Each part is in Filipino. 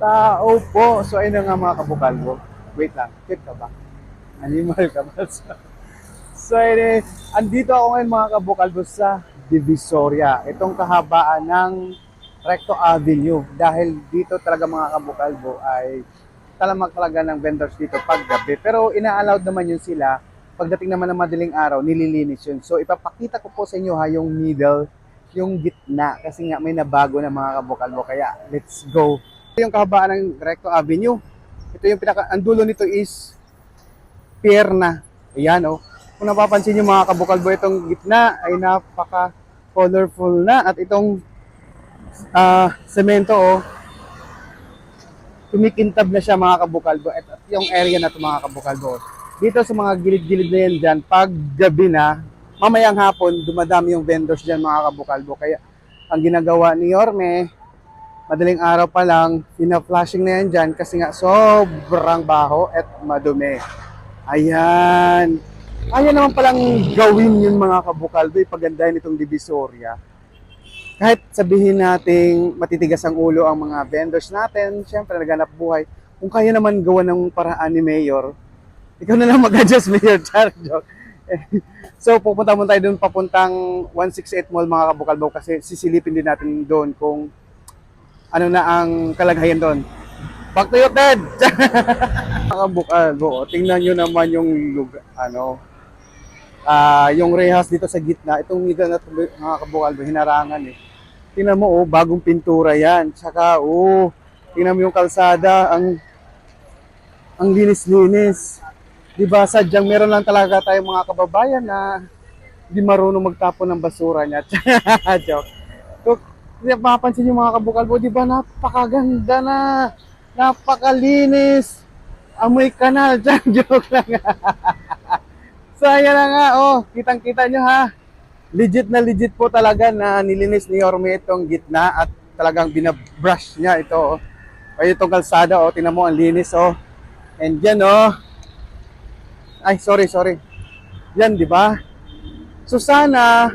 Tao po. So, ayun na nga mga kabukalbo. Wait lang. Cute ka ba? Animal ka ba? So, andito ako ngayon mga kabukalbo sa Divisoria. Itong kahabaan ng Recto Avenue. Dahil dito talaga mga kabukalbo ay talamak talaga ng vendors dito pag gabi. Pero ina-allowed naman yun sila. Pagdating naman ng madaling araw, nililinis yun. So, ipapakita ko po sa inyo ha, yung middle, yung gitna. Kasi nga may nabago na mga kabukalbo. Kaya, let's go. Ito yung kahabaan ng Recto Avenue. Ito yung ang dulo nito is Pierna. Ayan, oh. Kung napapansin nyo mga kabukalbo, itong gitna ay napaka-colorful na. At itong semento, oh, tumikintab na siya mga kabukalbo. At yung area na ito mga kabukalbo. Dito sa mga gilid-gilid na yan dyan, pag gabi na, mamayang hapon, dumadami yung vendors dyan mga kabukalbo. Kaya ang ginagawa ni Yorme, madaling araw pa lang, pina-flashing na yan dyan kasi nga sobrang baho at madumi. Ayan. Kaya naman palang gawin yun mga kabukalbo, ipagandahin itong Divisoria. Kahit sabihin nating matitigas ang ulo ang mga vendors natin, syempre naghanap buhay. Kung kaya naman gawa ng paraan ni Mayor, ikaw na lang mag-adjust, Mayor. Joke. So pupunta mo tayo doon papuntang 168 Mall mga kabukalbo kasi sisilipin din natin doon kung ano na ang kalagayan doon. Back to you, Ted! Mga kabukalbo, tingnan nyo naman yung lugar, yung rehas dito sa gitna. Itong middle na mga kabukalbo, hinarangan eh. Tingnan mo, oh, bagong pintura yan. Tsaka, oh, tingnan mo yung kalsada, ang linis-linis. Diba, sadyang meron lang talaga tayong mga kababayan na hindi marunong magtapon ng basura niya. Joke. So, mapapansin yung mga kabukalbo, di ba napakaganda na, napakalinis, amoy kanal, joke lang. So ayan na nga, oh, kitang-kita nyo ha, legit na legit po talaga na nilinis ni Yorme itong gitna at talagang binabrush niya ito, oh. Kaya itong kalsada, oh, tingnan mo ang linis, oh, and yan, oh, ay, sorry, yan, di ba? So sana,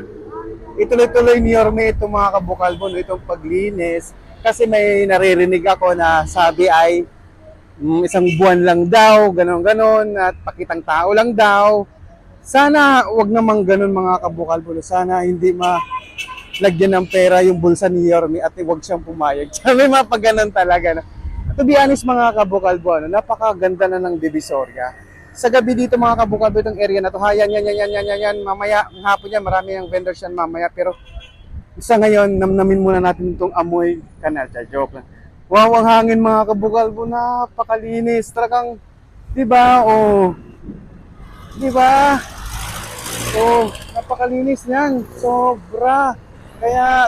ituloy-tuloy ni Yorme itong mga kabukalbo, no, itong paglinis. Kasi may naririnig ako na sabi ay isang buwan lang daw, ganon-ganon, at pakitang tao lang daw. Sana wag namang ganon mga kabukalbo. Sana hindi malagyan ng pera yung bulsa ni Yorme at wag siyang pumayag. Sabi mapag ganon talaga. No? To be honest mga kabukalbo, no, napakaganda na ng Divisoria. Sa gabi dito mga kabukalbo, itong area na to, ha, yan, mamaya, hapon yan, marami yung vendors yan mamaya, pero isa ngayon, namnamin muna natin itong amoy kanal, joke lang. Wow, ang hangin mga kabukalbo, napakalinis, talagang, di ba, oh, di ba, oh, napakalinis niyan, sobra, kaya,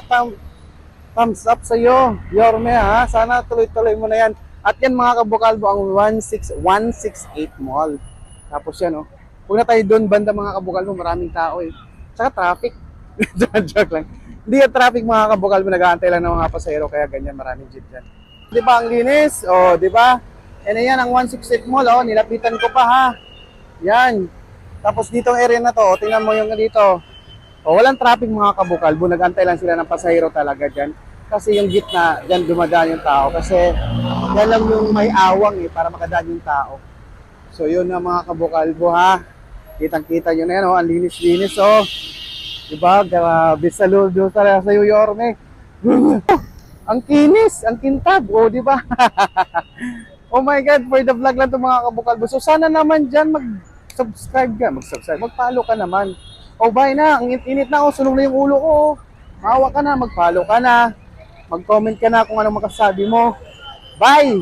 thumbs up sa iyo, Yorme, ha, sana tuloy-tuloy mo na yan, at yan mga kabukalbo, ang 168 Mall. Tapos yan, oh. Huwag na tayo doon, banda mga kabukalbo, maraming tao eh. Tsaka traffic. Joke lang. Hindi yung traffic mga kabukalbo, nag-aantay lang ng mga pasahero, kaya ganyan, maraming jeep dyan. Di ba ang linis? O, di ba? And ayan, ang 168 Mall, oh, nilapitan ko pa ha. Yan. Tapos ditong area na to, oh, tingnan mo yung dito. O, walang traffic mga kabukalbo, nag-aantay lang sila ng pasahero talaga dyan. Kasi yung gitna, dyan dumadaan yung tao. Kasi yan lang yung may awang eh, para makadaan yung tao. So yun na mga kabukalbo ha. Kitang-kita nyo na yan, oh. Ang linis-linis, oh. Diba? Grabe, saludo talaga sa iyo, Yorme. Ang kinis, ang kintab, oh, diba? Oh my God, for the vlog lang to mga kabukalbo. So sana naman dyan mag-subscribe ka, mag-follow ka naman. Oh, bye na, ang init na, oh, sunog na yung ulo ko, oh. Maawa ka na, mag-follow ka na. Mag-comment ka na kung anong makasabi mo. Bye!